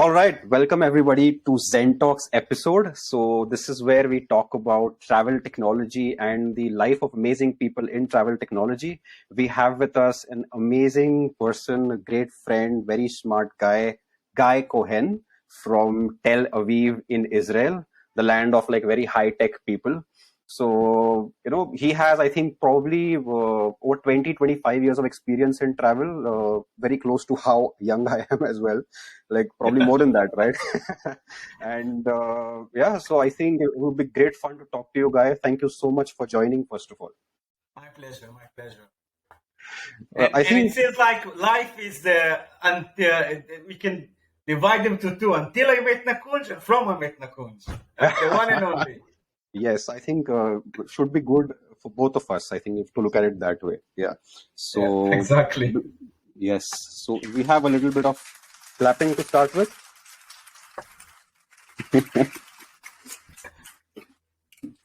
All right, welcome everybody to ZenTalks episode. So this is where we talk about travel technology and the life of amazing people in travel technology. We have with us an amazing person, a great friend, very smart guy, Guy Cohen from Tel Aviv in Israel, the land of like very high tech people. So, he has, I think, probably over 20, 25 years of experience in travel, very close to how young I am as well, like probably more than that, right? And so I think it would be great fun to talk to you, Guy. Thank you so much for joining, first of all. My pleasure. I think it feels like life is we can divide them to two, until I met Nakunj and from I met Nakunj. The one and only. Yes, I think should be good for both of us. I think if to look at it that way. Yeah. So yeah, exactly. Yes. So we have a little bit of clapping to start with.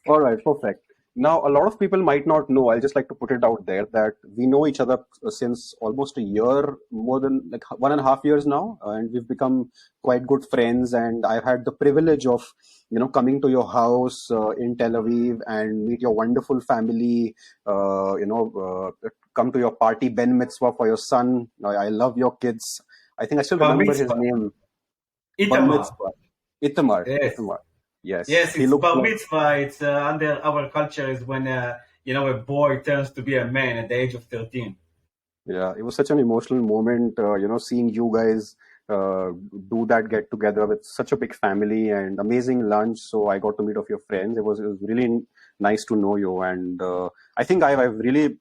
All right, perfect. Now, a lot of people might not know, I'll just like to put it out there that we know each other since almost a year, more than like 1.5 years now, and we've become quite good friends. And I've had the privilege of, coming to your house in Tel Aviv and meet your wonderful family, come to your party, Ben Mitzvah for your son. I love your kids. I think I still remember his name. Itamar. Yes. Itamar. Yes, it's bar mitzvah. It's under our culture is when a boy turns to be a man at the age of 13. Yeah, it was such an emotional moment. Seeing you guys do that get together with such a big family and amazing lunch. So I got to meet of your friends. It was really nice to know you, and I think I've really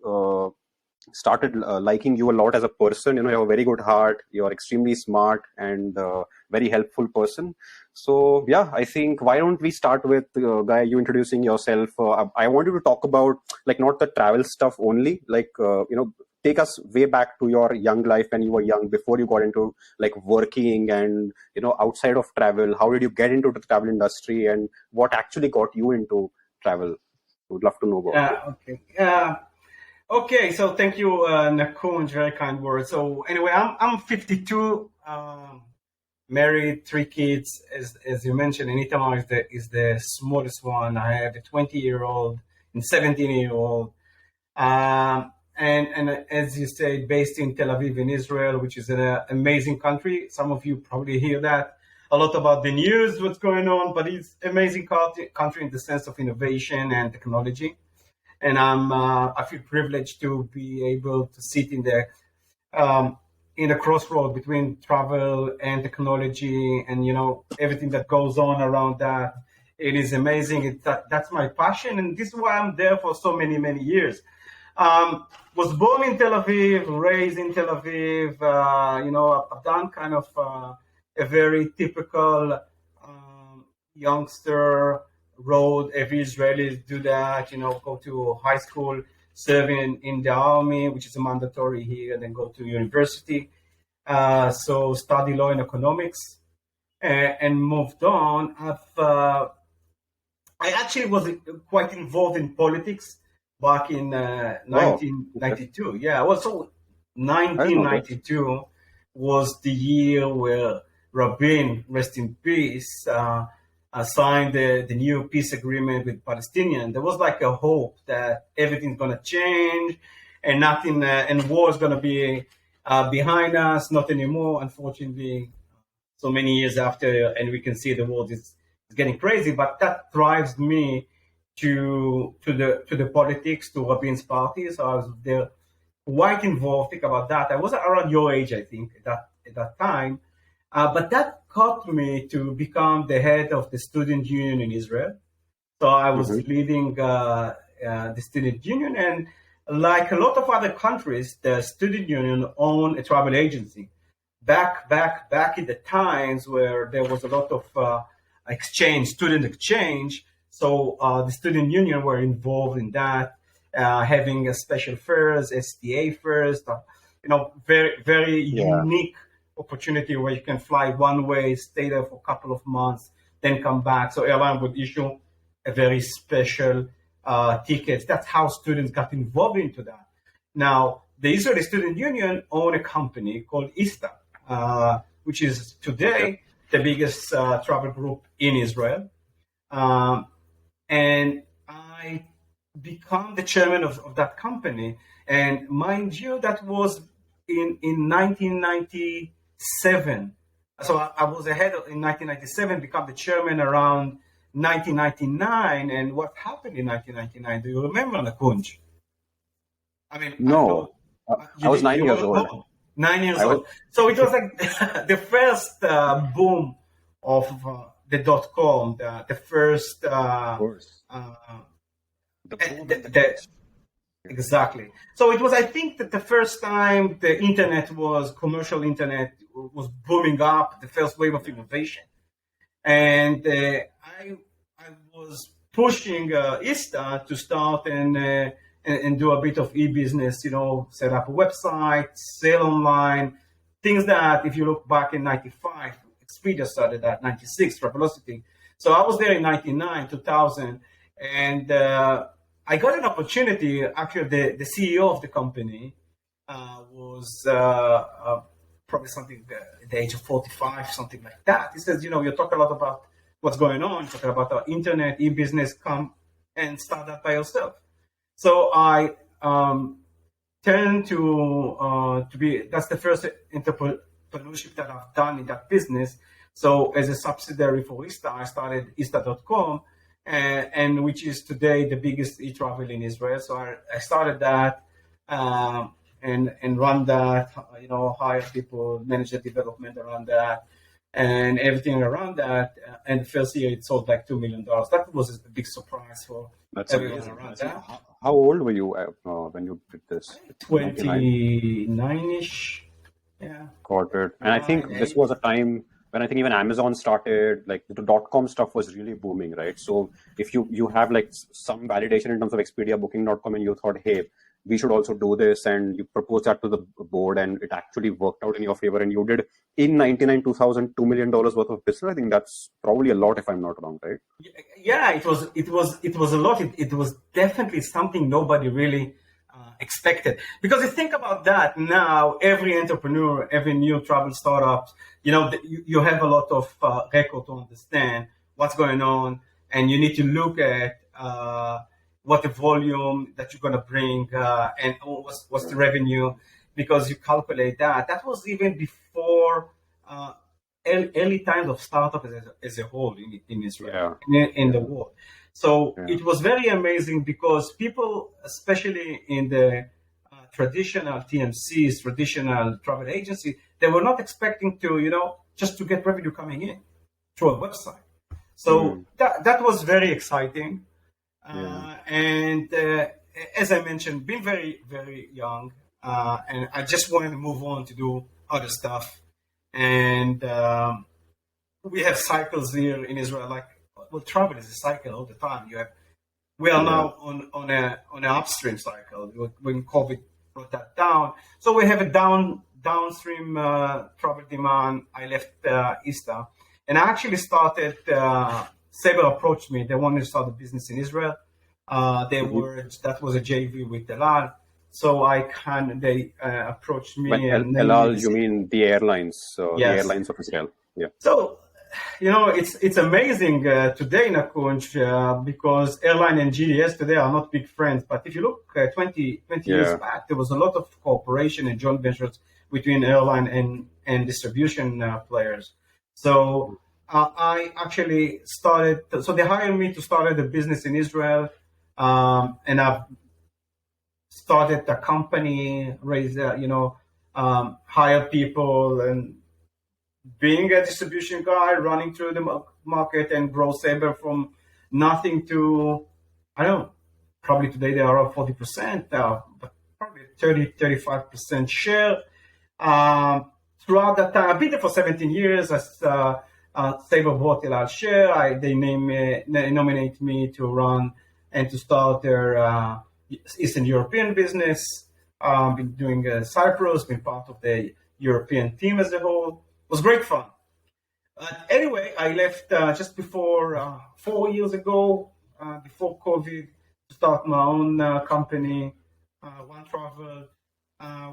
started liking you a lot as a person. You have a very good heart. You're extremely smart and very helpful person. So yeah, I think why don't we start with Guy, you introducing yourself. I want you to talk about like not the travel stuff only, like take us way back to your young life when you were young, before you got into like working and outside of travel. How did you get into the travel industry and what actually got you into travel? Would love to know about it. Okay, so thank you, Nakunj, very kind words. So anyway, I'm 52, married, 3 kids, as you mentioned, and Itamar is the smallest one. I have a 20-year-old and 17-year-old, and as you said, based in Tel Aviv in Israel, which is an amazing country. Some of you probably hear that a lot about the news, what's going on, but it's an amazing country in the sense of innovation and technology. And I feel privileged to be able to sit in the crossroad between travel and technology, and everything that goes on around that. It is amazing. That's my passion, and this is why I'm there for so many years. Was born in Tel Aviv, raised in Tel Aviv. I've done kind of a very typical youngster road. Every Israelis do that, go to high school, serving in the army, which is a mandatory here, then go to university. So study law and economics, and moved on. I actually was quite involved in politics back in 1992. Yeah, well, so 1992 was the year where Rabin, rest in peace, signed the new peace agreement with Palestinians. There was like a hope that everything's going to change and nothing, and war is going to be behind us. Not anymore, unfortunately. So many years after, and we can see the world is getting crazy. But that drives me to the politics, to Rabin's party. So I was there, quite involved. Think about that. I was around your age, I think, at that time. But that got me to become the head of the student union in Israel. So I was leading the student union, and like a lot of other countries, the student union owned a travel agency. Back in the times where there was a lot of student exchange. So the student union were involved in that, having a special fairs, ISTAA fairs, very unique opportunity where you can fly one way, stay there for a couple of months, then come back. So airline would issue a very special tickets. That's how students got involved into that. Now, the Israeli Student Union own a company called ISTAA, which is today the biggest travel group in Israel. And I become the chairman of that company. And mind you, that was in 1997. So I was ahead in 1997, become the chairman around 1999. And what happened in 1999? Do you remember, Nakunj? I mean, no, I was 9 years old. 9 years old. So it was like the first boom of the .com, the first. Of course. Exactly. So it was, I think, that the first time the commercial internet was booming up, the first wave of innovation. And I was pushing ISTAA to start and do a bit of e-business, set up a website, sell online, things that if you look back in 95, Expedia started at 96, Travelocity. So I was there in 99, 2000, and I got an opportunity. Actually, the CEO of the company was probably something at the age of 45, something like that. He says, you talk a lot about what's going on, you talk about our internet, e-business, come and start that by yourself. So I turned to be, that's the first entrepreneurship that I've done in that business. So as a subsidiary for ISTAA, I started ISTAA.com, and which is today the biggest e-travel in Israel. So I started that and run that, hire people, manage the development around that, and everything around that. And the first year it sold like $2 million. That was a big surprise for everyone around that. How old were you when you did this? 29-ish. Yeah. Got it. And I think this was a time when I think even Amazon started, like the .com stuff was really booming, right? So if you have like some validation in terms of Expedia, Booking.com, and you thought, hey, we should also do this, and you proposed that to the board, and it actually worked out in your favor, and you did in 99, 2000, $2 million worth of business. I think that's probably a lot, if I'm not wrong, right? Yeah, it was a lot. It was definitely something nobody really expected. Because you think about that now, every entrepreneur, every new travel startup, you have a lot of record to understand what's going on, and you need to look at what the volume that you're going to bring and what's the revenue, because you calculate that. That was even before early times of startup as a whole in Israel, in the world. So it was very amazing because people, especially in the traditional TMCs, traditional travel agency, they were not expecting to, just to get revenue coming in through a website. So that was very exciting. And as I mentioned, being very, very young, and I just wanted to move on to do other stuff. And we have cycles here in Israel, travel is a cycle all the time. We are now on an upstream cycle when COVID brought that down. So we have a downstream travel demand. I left ISTAA, and I actually started. Sabre approached me. They wanted to start a business in Israel. That was a JV with Tel Aviv. So they approached me. And Tel Aviv, you mean the airlines? Yes. The airlines of Israel. Yeah. So, it's amazing today, Nakunj, because airline and GDS today are not big friends. But if you look 20 years back, there was a lot of cooperation and joint ventures between airline and distribution players. So I actually started. So they hired me to start a business in Israel, and I've started a company, hire people, and being a distribution guy, running through the market and grow Sabre from nothing to, I don't know, probably today they are up 40%, but probably 30-35% share. Throughout that time, I've been there for 17 years. As Sabre bought a large share, they nominate me to run and to start their Eastern European business. Been doing Cyprus, been part of the European team as a whole. It was great fun. Anyway, I left just before 4 years ago, before COVID, to start my own company, OneTravel,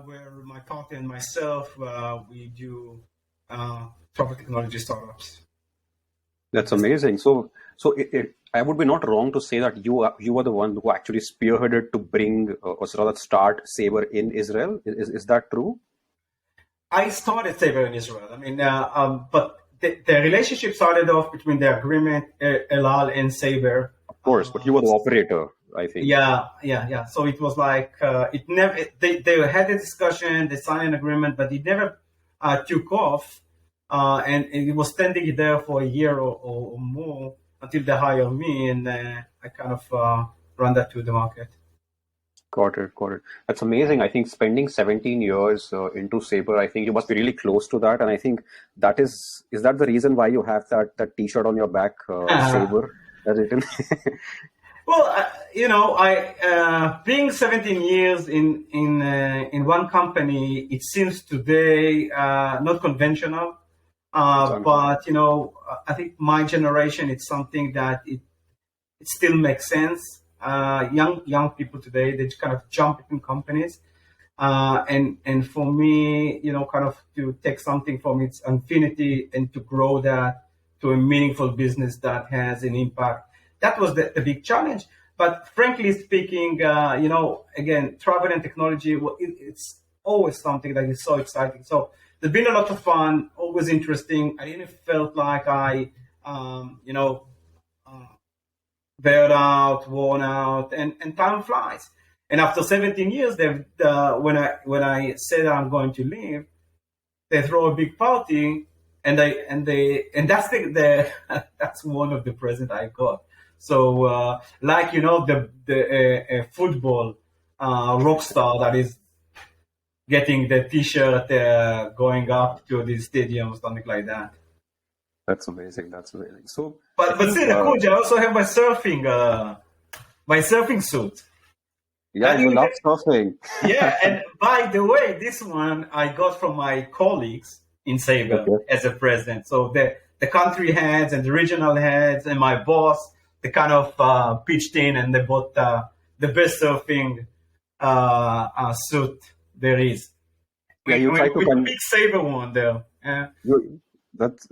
where my partner and myself, we do travel technology startups. That's amazing. So I would be not wrong to say that you are the one who actually spearheaded to bring or rather start Sabre in Israel. Is that true? I started Sabre in Israel. I mean, but the relationship started off between the agreement, El Al and Sabre. Of course, but you were the operator, I think. Yeah. So it was like it never. They had a discussion, they signed an agreement, but it never took off, and it was standing there for a year or more until they hired me, and I kind of ran that to the market. Got it. That's amazing. I think spending 17 years into Sabre, I think you must be really close to that. And I think that is that the reason why you have that T-shirt on your back, Sabre, written? Well, I being 17 years in one company, it seems today not conventional. But I think my generation, it's something that it still makes sense. Young people today, they kind of jump between companies, and for me, kind of to take something from its infinity and to grow that to a meaningful business that has an impact. That was the big challenge. But frankly speaking, again, travel and technology, it's always something that is so exciting. So there's been a lot of fun, always interesting. I didn't felt like I, bailed out, worn out, and time flies. And after 17 years, when I said I'm going to leave, they throw a big party, and that's that's one of the presents I got. So the football rock star that is getting the T-shirt going up to the stadium, something like that. That's amazing. So, but see, Coach, I also have my surfing suit. Yeah, you love surfing. Yeah, and by the way, this one I got from my colleagues in Sabre as a present. So the country heads and the regional heads and my boss, they kind of pitched in and they bought the best surfing suit there is. You tried to big Sabre one there.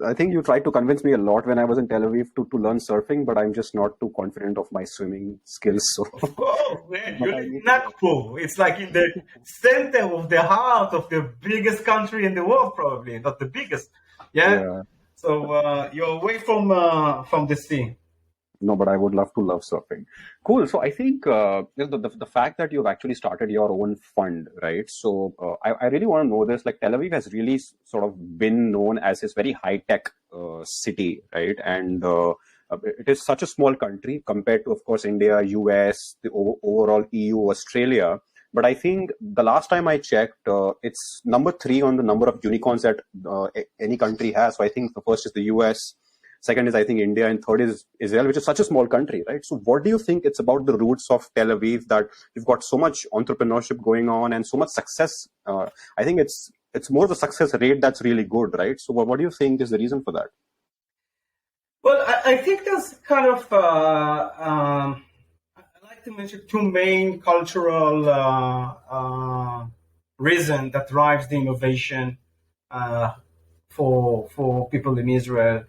I think you tried to convince me a lot when I was in Tel Aviv to learn surfing, but I'm just not too confident of my swimming skills. So, oh man, you're in Nagpur. It's like in the center of the heart of the biggest country in the world, probably not the biggest. Yeah. So you're away from the sea. No, but I would love surfing. Cool. So I think the fact that you've actually started your own fund, right? So I really want to know this. Like Tel Aviv has really sort of been known as this very high tech city, right? And it is such a small country compared to, of course, India, US, the overall EU, Australia. But I think the last time I checked, it's number 3 on the number of unicorns that any country has. So I think the first is the US. Second is, I think, India, and third is Israel, which is such a small country, right? So what do you think it's about the roots of Tel Aviv that you've got so much entrepreneurship going on and so much success? I think it's more the success rate that's really good, right? So what do you think is the reason for that? Well, I think there's kind of, I like to mention 2 main cultural reasons that drives the innovation for people in Israel.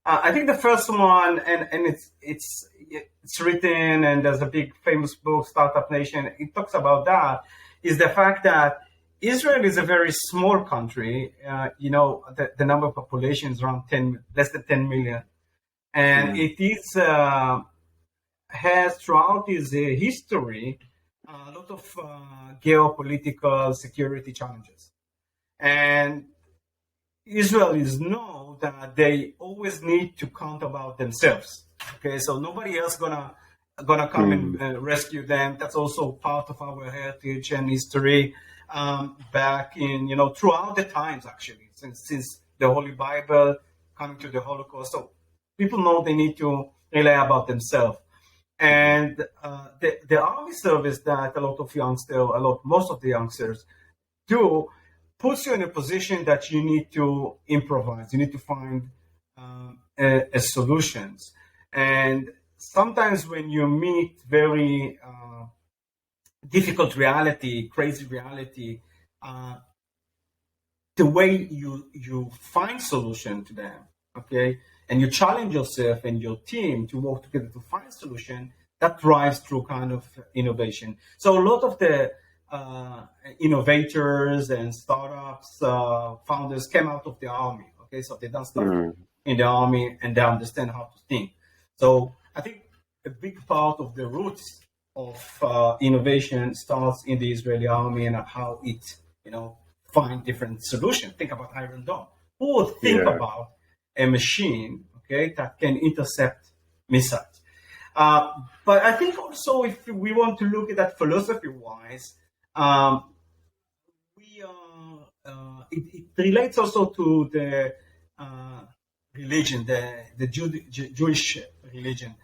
I think the first one, and it's written, and there's a big famous book, Startup Nation. It talks about that. Is the fact that Israel is a very small country. The number of population is around less than 10 million, and it is has throughout its history a lot of geopolitical security challenges, and Israel is known that they always need to count about themselves. Okay, so nobody else gonna come and rescue them. That's also part of our heritage and history back in throughout the times, actually, since the Holy Bible coming to the Holocaust. So people know they need to rely about themselves. And the army service that most of the youngsters do, puts you in a position that you need to improvise. You need to find solutions. And sometimes when you meet very difficult reality, crazy reality, the way you find solution to them, okay, and you challenge yourself and your team to work together to find solution, that drives through kind of innovation. So a lot of the innovators and startups founders came out of the army, okay, so they done stuff in the army and they understand how to think. So I think a big part of the roots of innovation starts in the Israeli army and how it, find different solutions. Think about Iron Dome. Who would think about a machine, okay, that can intercept missiles? But I think also if we want to look at that philosophy-wise, it relates also to the religion, the Jewish religion.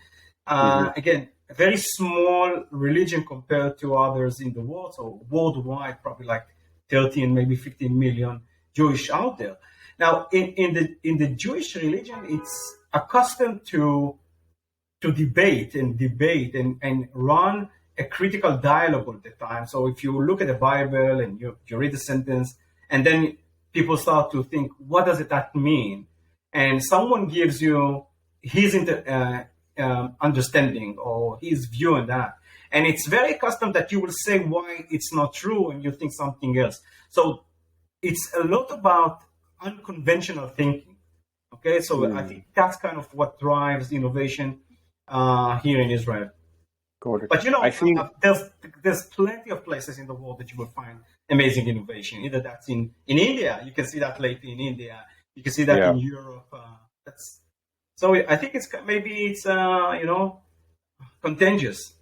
Again, a very small religion compared to others in the world. So worldwide, probably like 13, maybe 15 million Jewish out there. Now, in the Jewish religion, it's accustomed to debate and run a critical dialogue all the time. So if you look at the Bible and you read the sentence, and then people start to think, what does that mean? And someone gives you his understanding or his view on that. And it's very custom that you will say why it's not true and you think something else. So it's a lot about unconventional thinking. Okay, so I think that's kind of what drives innovation here in Israel. Got it. But I think there's plenty of places in the world that you will find amazing innovation. Either that's in India, you can see that lately in India. You can see that in Europe. So I think it's contagious.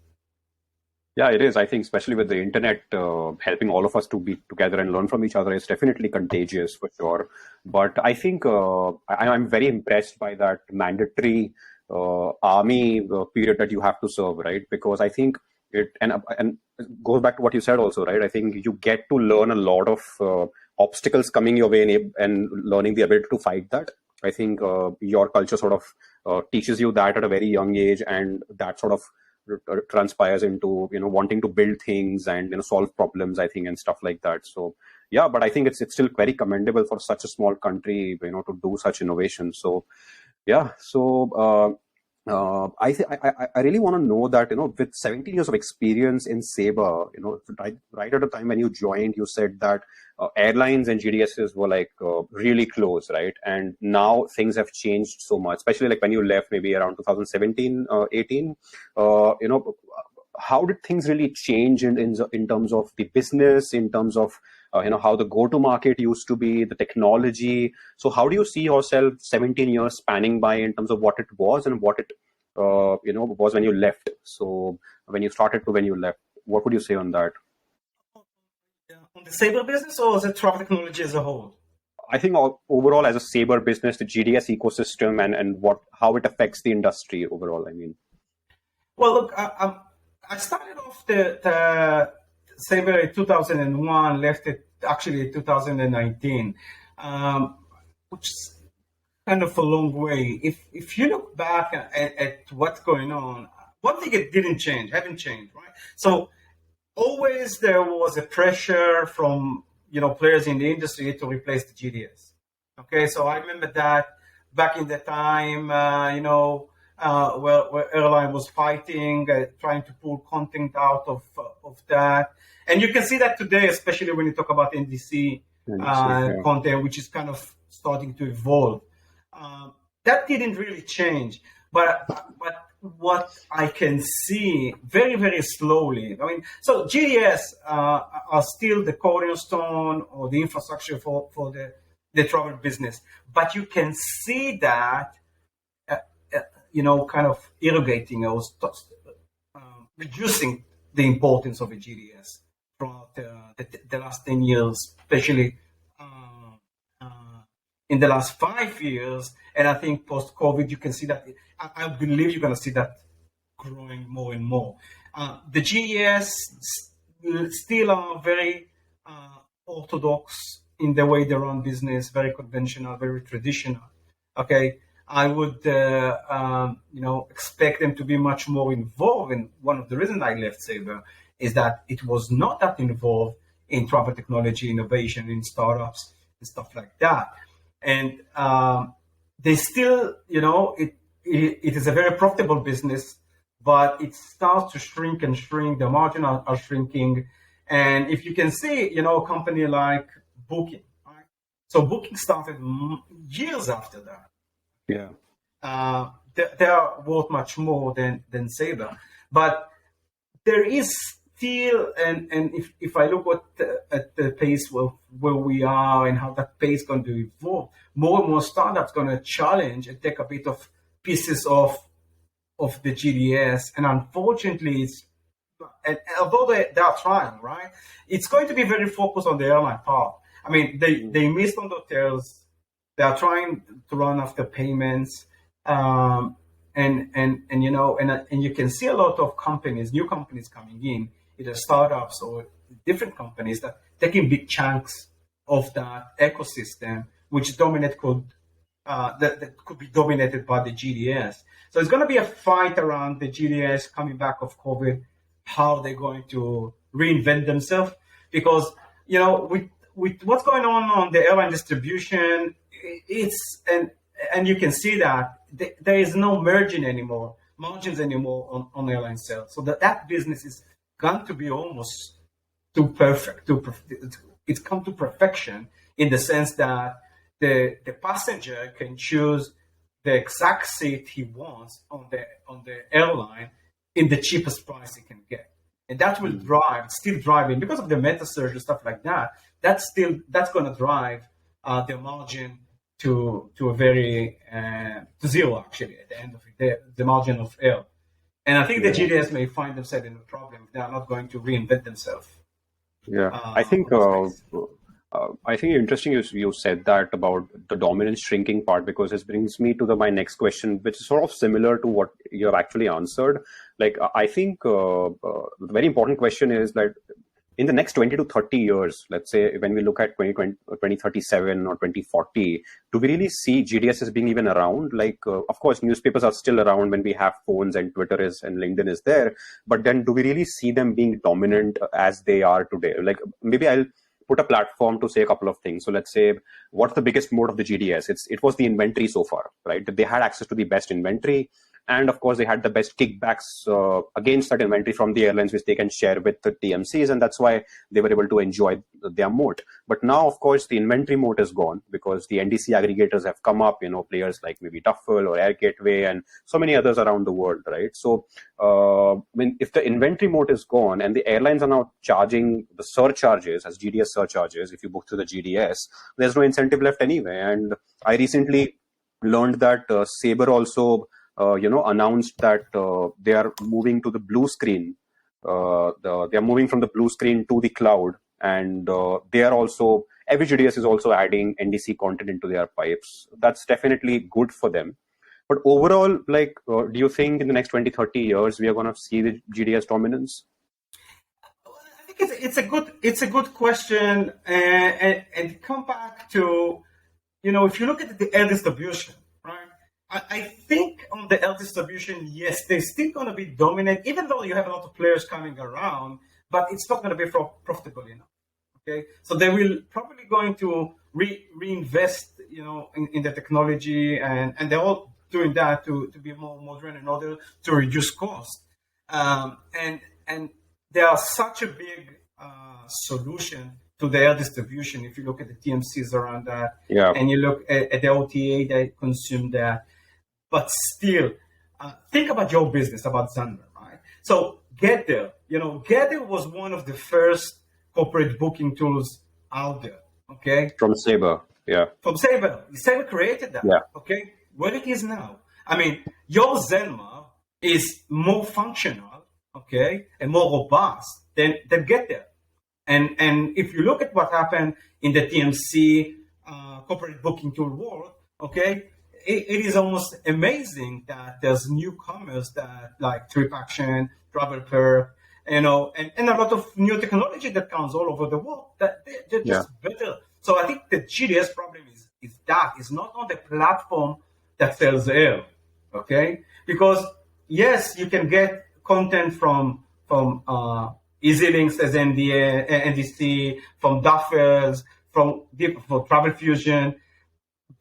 Yeah, it is. I think especially with the internet helping all of us to be together and learn from each other, it's definitely contagious for sure. But I think I'm very impressed by that mandatory army period that you have to serve, right? Because I think it goes back to what you said also, right? I think you get to learn a lot of obstacles coming your way and learning the ability to fight that. I think your culture sort of teaches you that at a very young age, and that sort of transpires into wanting to build things and solve problems, I think, and stuff like that. So yeah, but I think it's still very commendable for such a small country to do such innovation. So yeah, so I really want to know that with 17 years of experience in Sabre, right at the time when you joined, you said that airlines and GDSs were like really close, right? And now things have changed so much, especially like when you left maybe around 2017, 18. How did things really change in terms of the business, in terms of how the go-to-market used to be, the technology? So how do you see yourself 17 years spanning by in terms of what it was and what it was when you left? So when you started to when you left, what would you say on that? On the Sabre business or the travel technology as a whole? I think overall as a Sabre business, the GDS ecosystem and how it affects the industry overall, I mean. Well, look, I started off the Sabre in 2001, left it actually in 2019, which is kind of a long way. If you look back at what's going on, one thing it haven't changed, right? So always there was a pressure from players in the industry to replace the GDS. Okay, so I remember that back in the time, where airline was fighting, trying to pull content out of that. And you can see that today, especially when you talk about NDC content, which is kind of starting to evolve. That didn't really change. But what I can see very, very slowly, so GDS are still the cornerstone or the infrastructure for the travel business. But you can see that kind of irrigating or reducing the importance of a GDS throughout the last 10 years, especially in the last 5 years. And I think post-COVID, you can see that. I believe you're going to see that growing more and more. The GDS still are very orthodox in the way they run business, very conventional, very traditional. Okay. I would, expect them to be much more involved. And one of the reasons I left Sabre is that it was not that involved in travel technology innovation in startups. and stuff like that. And they still, it is a very profitable business, but it starts to shrink and shrink. The margins are shrinking. And if you can see, a company like Booking, right? So Booking started years after that. Yeah. They are worth much more than Sabre. But there is still, and if I look at the pace where we are and how that pace is going to evolve, more and more startups going to challenge and take a bit of pieces of the GDS. And unfortunately, although they are trying, right, it's going to be very focused on the airline part. I mean, they missed on the hotels. They are trying to run after payments. And you can see a lot of companies, new companies coming in, either startups or different companies that taking big chunks of that ecosystem, which that could be dominated by the GDS. So it's going to be a fight around the GDS coming back of COVID, how they're going to reinvent themselves, because with what's going on the airline distribution, and you can see that there is no margins anymore on airline sales. So that business is going to be almost too perfect. It's come to perfection in the sense that the passenger can choose the exact seat he wants on the airline in the cheapest price he can get, and that will still driving because of the meta search and stuff like that. That's going to drive the margin to a very to zero actually at the end of the margin of air. And I think the GDS may find themselves in a problem if they are not going to reinvent themselves. Yeah, I think interesting you said that about the dominance shrinking part, because this brings me to my next question, which is sort of similar to what you have actually answered. Like, I think the very important question is that in the next 20 to 30 years, let's say when we look at 2037 or 2040, do we really see GDSs being even around? Like, of course, newspapers are still around when we have phones and Twitter is and LinkedIn is there. But then do we really see them being dominant as they are today? Like, maybe I'll put a platform to say a couple of things. So let's say, what's the biggest mode of the GDS? It was the inventory so far, right? They had access to the best inventory. And of course, they had the best kickbacks against that inventory from the airlines, which they can share with the TMCs. And that's why they were able to enjoy their moat. But now, of course, the inventory moat is gone because the NDC aggregators have come up, players like maybe Duffel or Air Gateway and so many others around the world, right? So, if the inventory moat is gone and the airlines are now charging the surcharges as GDS surcharges, if you book through the GDS, there's no incentive left anyway. And I recently learned that Sabre also announced that they are moving to the blue screen. They are moving from the blue screen to the cloud, and they are also, every GDS is also adding NDC content into their pipes. That's definitely good for them. But overall, do you think in the next 20, 30 years, we are going to see the GDS dominance? I think it's a good question, and come back to, if you look at the air distribution, right? I think on the L distribution, yes, they're still going to be dominant, even though you have a lot of players coming around, but it's not going to be profitable enough. Okay, so they will probably going to reinvest, in the technology, and they're all doing that to be more modern in order to reduce cost. And there are such a big solution to the air distribution. If you look at the TMCs around that, and you look at the OTA that consume that. But still, think about your business, about Zenmer, right? So Gather, Gather was one of the first corporate booking tools out there, okay? From Sabre, yeah. From Sabre. Sabre created that, okay? What it is now. I mean, your Zenmer is more functional, okay, and more robust than Gather. And if you look at what happened in the TMC corporate booking tool world, okay, it is almost amazing that there's newcomers that like TripAction, travel-preneur, and a lot of new technology that comes all over the world that they're just better. So I think the GDS problem is not on the platform that sells air, okay? Because yes, you can get content from EasyLinks as NDC, from Duffels, for Travel Fusion,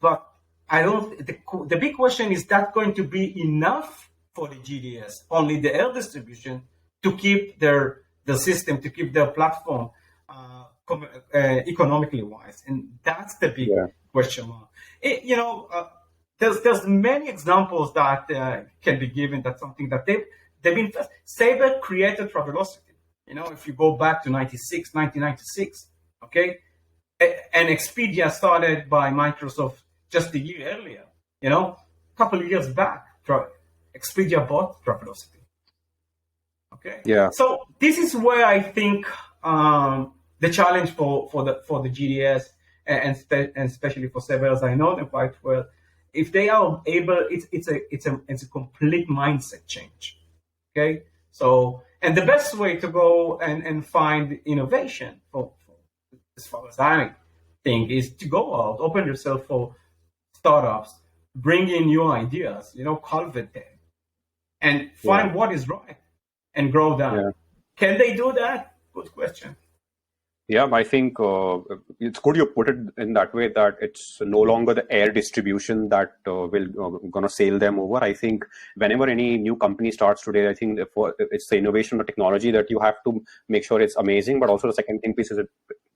but I don't. The big question is that going to be enough for the GDS, only the air distribution, to keep the system, to keep their platform economically wise, and that's the big question mark. There's many examples that can be given. That's something that they've been. Sabre created Travelocity. If you go back to 1996, okay, and Expedia started by Microsoft just a year earlier. A couple of years back, Expedia bought Travelocity. Okay. Yeah. So this is where I think the challenge for the GDS and especially for Sabre, as I know them quite well, if they are able, it's a complete mindset change. Okay. So, and the best way to go and find innovation for as far as I think is to go out, open yourself for startups, bring in new ideas, cultivate them, and find what is right and grow that. Yeah. Can they do that? Good question. Yeah, I think it's good you put it in that way, that it's no longer the air distribution that will gonna sail them over. I think whenever any new company starts today, I think it's the innovation or technology that you have to make sure it's amazing. But also the second thing piece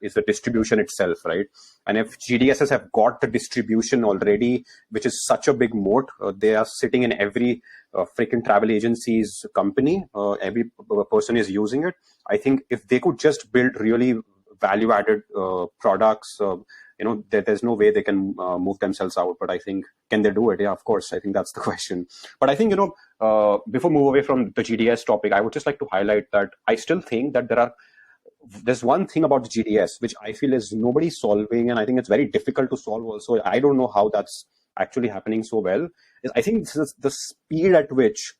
is the distribution itself, right? And if GDSs have got the distribution already, which is such a big moat, they are sitting in every freaking travel agency's company. Every person is using it. I think if they could just build really value-added products, there's no way they can move themselves out. But I think, can they do it? Yeah, of course. I think that's the question. But I think, before we move away from the GDS topic, I would just like to highlight that I still think that there's one thing about the GDS which I feel is nobody solving, and I think it's very difficult to solve also. I don't know how that's actually happening so well. I think this is the speed at which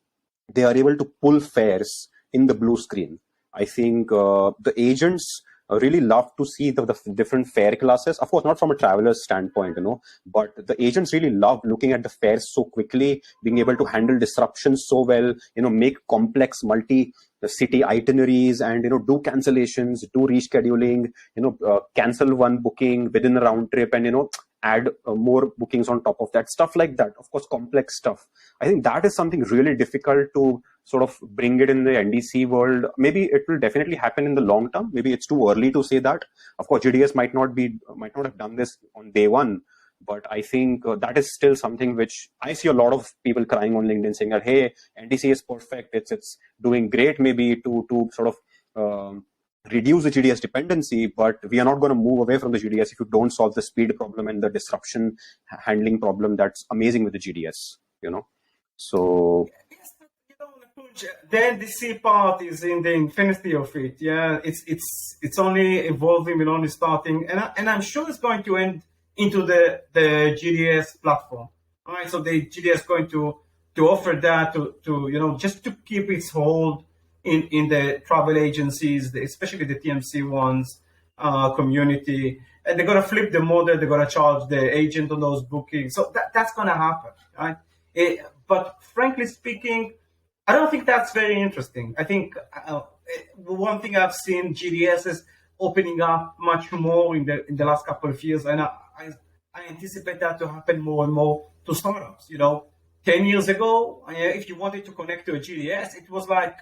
they are able to pull fares in the blue screen. I think the agents really love to see the different fare classes. Of course, not from a traveler's standpoint, but the agents really love looking at the fares so quickly, being able to handle disruptions so well, make complex multi-city itineraries and, do cancellations, do rescheduling, cancel one booking within a round trip and, add more bookings on top of that, stuff like that. Of course, complex stuff. I think that is something really difficult to sort of bring it in the NDC world. Maybe it will definitely happen in the long term. Maybe it's too early to say that. Of course, GDS might not have done this on day one, but I think that is still something which I see a lot of people crying on LinkedIn saying that, hey, NDC is perfect. It's doing great, maybe to sort of reduce the GDS dependency, but we are not going to move away from the GDS if you don't solve the speed problem and the disruption handling problem that's amazing with the GDS, So the NDC part is in the infinity of it. Yeah, it's only evolving and only starting, and I'm sure it's going to end into the GDS platform. All right, so the GDS is going to offer that to just to keep its hold in the travel agencies, especially the TMC ones, community, and they're gonna flip the model. They're gonna charge the agent on those bookings. So that's gonna happen, right? But frankly speaking, I don't think that's very interesting. I think one thing I've seen GDSs opening up much more in the last couple of years, and I anticipate that to happen more and more to startups. 10 years ago, if you wanted to connect to a GDS, it was like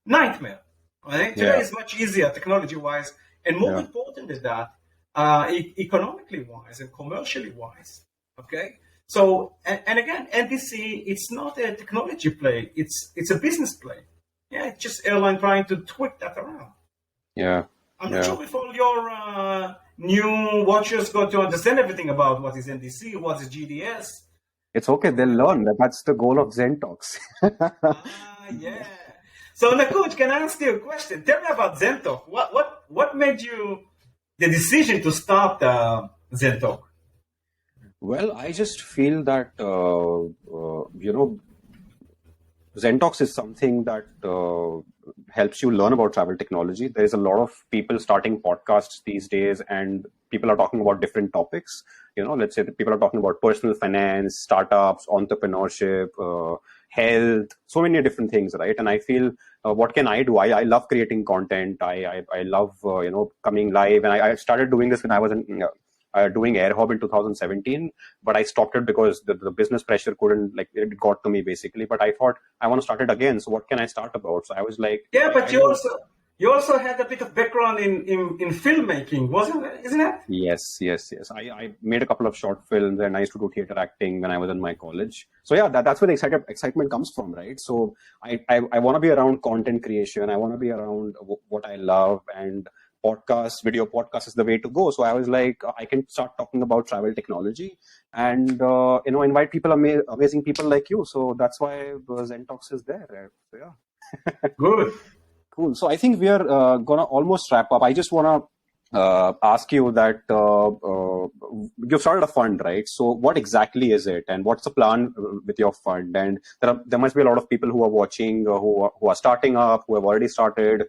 nightmare. Right? Today is much easier technology-wise, and more important than that, economically-wise and commercially-wise. Okay. So, and again, NDC, it's not a technology play. It's a business play. Yeah, it's just airline trying to tweak that around. Yeah. I'm not sure if all your new watchers got to understand everything about what is NDC, what is GDS. It's okay. They'll learn. That's the goal of ZenTalks. Yeah. So, Nakuj, can I ask you a question? Tell me about ZenTalk. What made you the decision to start ZenTalk? Well, I just feel that ZenTalks is something that helps you learn about travel technology. There is a lot of people starting podcasts these days, and people are talking about different topics. Let's say that people are talking about personal finance, startups, entrepreneurship, health, so many different things, right? And I feel, what can I do? I love creating content. I love, coming live. And I started doing this when I was in doing AirHop in 2017, but I stopped it because the business pressure couldn't, like, it got to me basically. But I thought I want to start it again. So what can I start about? So I was like, yeah, but you also had a bit of background in filmmaking, isn't it? Yes. I made a couple of short films, and I used to do theater acting when I was in my college. So yeah, that's where the excitement comes from, right? So I want to be around content creation. I want to be around what I love, and video podcast is the way to go. So I was like, I can start talking about travel technology and, invite people, amazing people like you. So that's why ZenTalks is there. So yeah. Good. Cool. So I think we are going to almost wrap up. I just want to ask you that you've started a fund, right? So what exactly is it, and what's the plan with your fund? And there must be a lot of people who are watching, who are starting up, who have already started.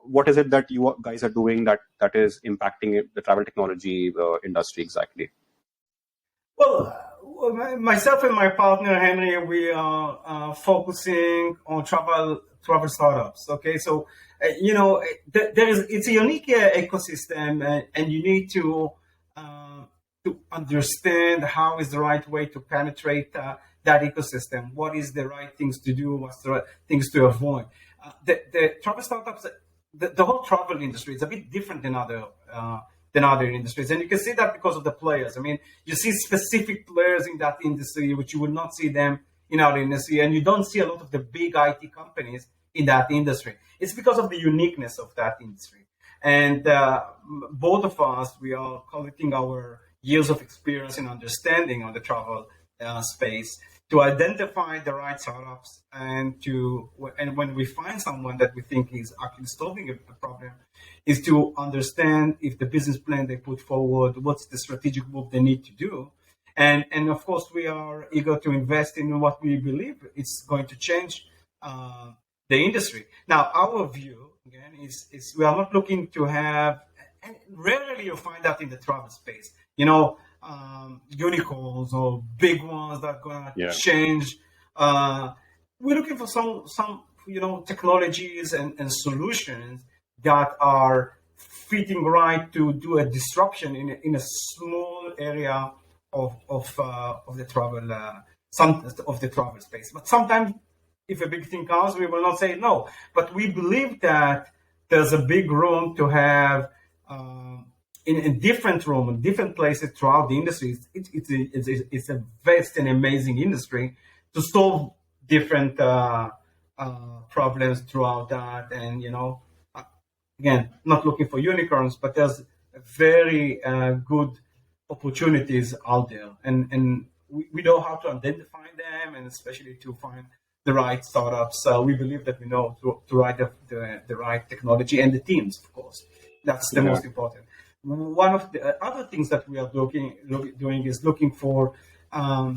What is it that you guys are doing that is impacting the travel technology industry exactly? Well, myself and my partner Henry, we are focusing on travel startups. Okay, so it's a unique ecosystem, and you need to understand how is the right way to penetrate that ecosystem. What is the right things to do? What's the right things to avoid? The travel startups, the whole travel industry is a bit different than other industries, and you can see that because of the players. I mean, you see specific players in that industry which you will not see them in our industry, and you don't see a lot of the big IT companies in that industry. It's because of the uniqueness of that industry. And both of us, we are collecting our years of experience and understanding on the travel space to identify the right startups, and when we find someone that we think is actually solving a problem, is to understand if the business plan they put forward, what's the strategic move they need to do. And of course, we are eager to invest in what we believe it's going to change the industry. Now, our view, again, is we are not looking to have, and rarely you find that in the travel space, unicorns or big ones that are going to change. We're looking for some technologies and solutions that are fitting right to do a disruption in a small area of the travel space. But sometimes, if a big thing comes, we will not say no. But we believe that there's a big room to have in different room, in different places throughout the industry. It's a vast and amazing industry to solve different problems throughout that. And again, not looking for unicorns, but there's very good opportunities out there, and we know how to identify them, and especially to find the right startups. We believe that we know to write the right technology and the teams, of course. That's the most important. One of the other things that we are doing is looking for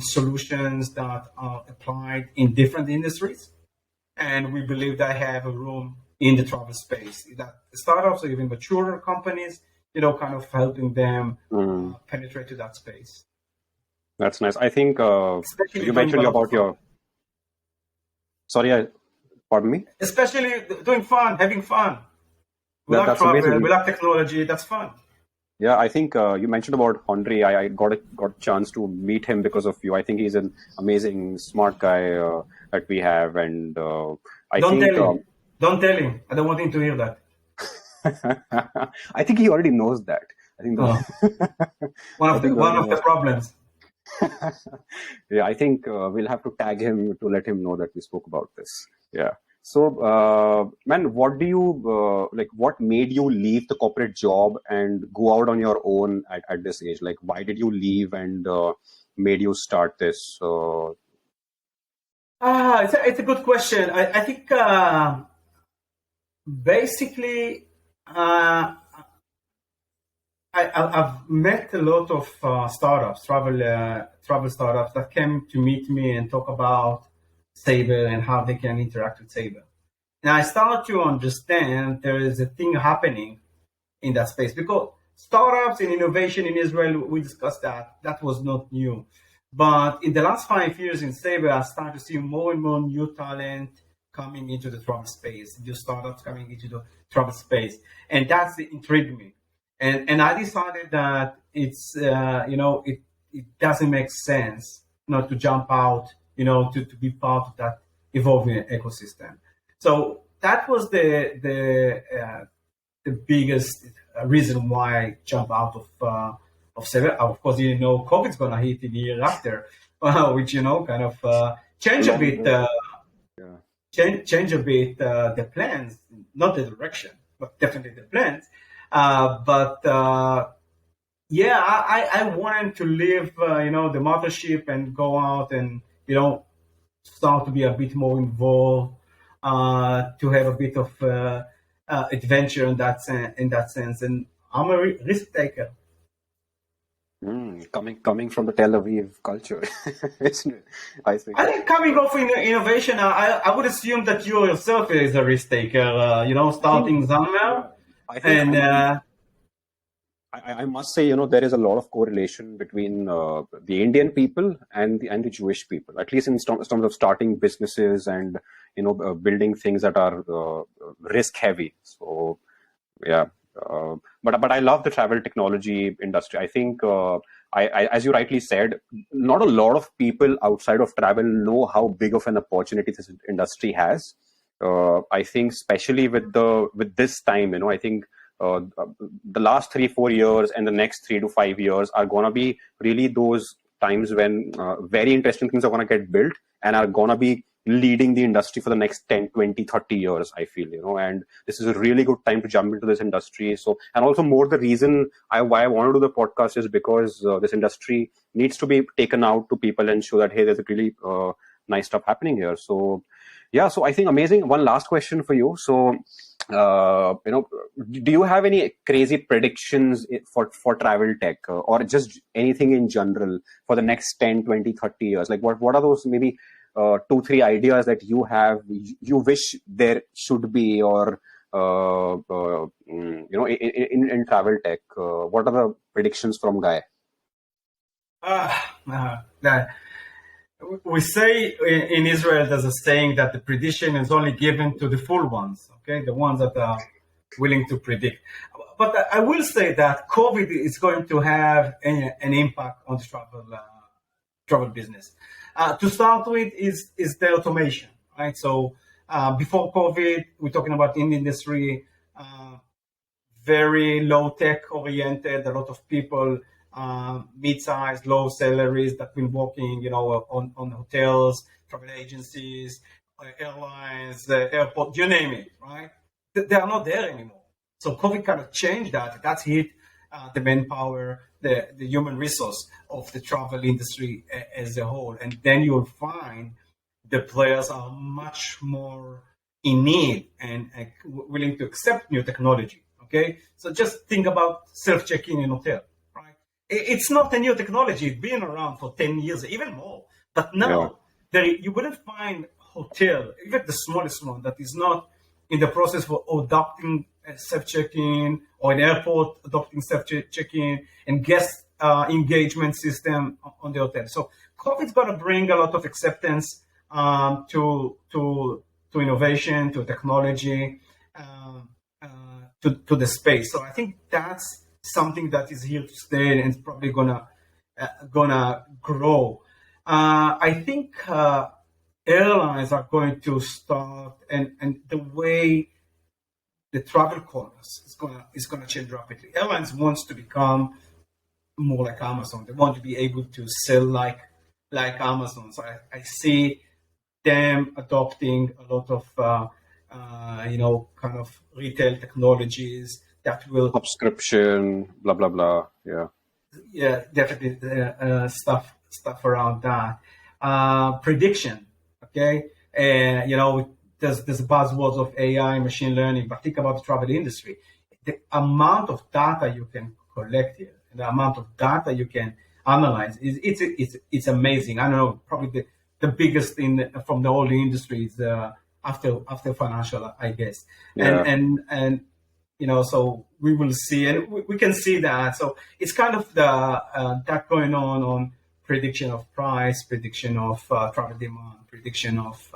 solutions that are applied in different industries, and we believe that have a room in the travel space. That startups or even mature companies, kind of helping them penetrate to that space. That's nice. I think you mentioned about your. Sorry, pardon me? Especially doing fun, having fun. We like travel, amazing. We like technology, that's fun. Yeah, I think you mentioned about Henry. I got a chance to meet him because of you. I think he's an amazing, smart guy that we have. And Don't tell him. I don't want him to hear that. I think he already knows that. I think one of the problems. Yeah, I think we'll have to tag him to let him know that we spoke about this. Yeah. So, man, what do you what made you leave the corporate job and go out on your own at this age? Like, why did you leave and made you start this? It's a good question. I think basically I've met a lot of startups, travel startups that came to meet me and talk about Sabre and how they can interact with Sabre. And I started to understand there is a thing happening in that space, because startups and innovation in Israel, we discussed that was not new. But in the last 5 years in Sabre, I started to see more and more new talent coming into the travel space, new startups coming into the travel space. And that's intrigued me. and I decided that it's it doesn't make sense not to jump out, to be part of that evolving ecosystem. So that was the biggest reason why I jumped out of Sabre. Of course, COVID's gonna hit in the year after, which kind of change a bit. Change a bit the plans, not the direction, but definitely the plans. I wanted to leave, the mothership and go out and, start to be a bit more involved, to have a bit of adventure in that sense. And I'm a risk taker. Coming from the Tel Aviv culture, isn't it? I think coming off innovation, I would assume that you yourself is a risk taker. Starting Zenmer, I must say, there is a lot of correlation between the Indian people and the Jewish people, at least in terms of starting businesses and building things that are risk heavy. So, yeah. But I love the travel technology industry. I think, as you rightly said, not a lot of people outside of travel know how big of an opportunity this industry has. I think, especially with this time, I think the last 3-4 years and the next 3 to 5 years are gonna be really those times when very interesting things are gonna get built and are gonna be leading the industry for the next 10, 20, 30 years, I feel, and this is a really good time to jump into this industry. So, and also more the reason why I want to do the podcast is because this industry needs to be taken out to people and show that, hey, there's a really nice stuff happening here. So, yeah, so I think amazing. One last question for you. So, do you have any crazy predictions for travel tech or just anything in general for the next 10, 20, 30 years? Like what are those maybe 2-3 ideas that you have, you wish there should be, or in travel tech? What are the predictions from Guy? We say in Israel, there's a saying that the prediction is only given to the fool ones, okay, the ones that are willing to predict. But I will say that COVID is going to have an impact on the travel business. To start with is the automation, right? So before COVID, we're talking about in the industry, very low tech oriented, a lot of people, mid-sized, low salaries that been working, on hotels, travel agencies, airlines, airport, you name it, right? They are not there anymore. So COVID kind of changed that. That's hit the manpower, the human resource of the travel industry as a whole. And then you'll find the players are much more in need and willing to accept new technology, okay? So just think about self-check-in in hotel, right? It's not a new technology. It's been around for 10 years, even more. But now, you wouldn't find hotel, even the smallest one, that is not in the process for adopting self-check-in, or an airport adopting self-check-in and guest engagement system on the hotel. So COVID's going to bring a lot of acceptance to innovation, to technology, to the space. So I think that's something that is here to stay and it's probably gonna grow. I think airlines are going to start, and the way the travel commerce is gonna change rapidly. Airlines wants to become more like Amazon. They want to be able to sell like Amazon. So I see them adopting a lot of kind of retail technologies that will subscription, blah blah blah. Yeah, definitely stuff around that. Prediction, okay. There's buzzwords of AI, machine learning, but think about the travel industry. The amount of data you can collect here, the amount of data you can analyze, it's amazing. I don't know, probably the biggest from the whole industry is after financial, I guess. Yeah. And so we will see, and we can see that. So it's kind of that going on prediction of price, prediction of travel demand, prediction of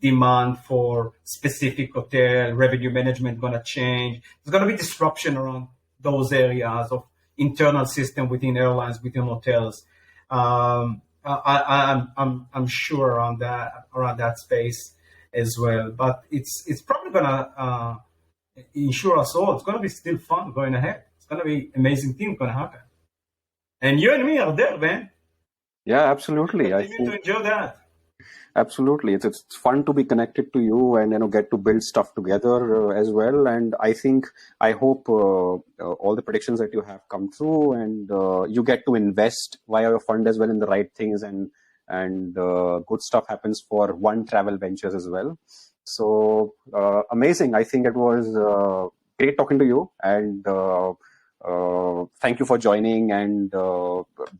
demand for specific hotel, revenue management going to change. There's going to be disruption around those areas of internal system within airlines, within hotels. I'm sure around that space as well. But it's probably going to ensure us all. It's going to be still fun going ahead. It's going to be amazing things going to happen. And you and me are there, man. Yeah, absolutely. I think to enjoy that. Absolutely, it's fun to be connected to you and get to build stuff together as well. And I hope all the predictions that you have come true, and you get to invest via your fund as well in the right things, and good stuff happens for OneTravel Ventures as well. So amazing! I think it was great talking to you, and thank you for joining and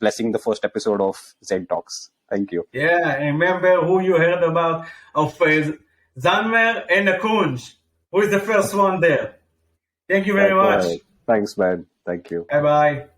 blessing the first episode of ZenTalks. Thank you. Yeah, remember who you heard about of Zenmer and Kunj. Who is the first one there? Thank you very much. Thanks, man. Thank you. Bye-bye.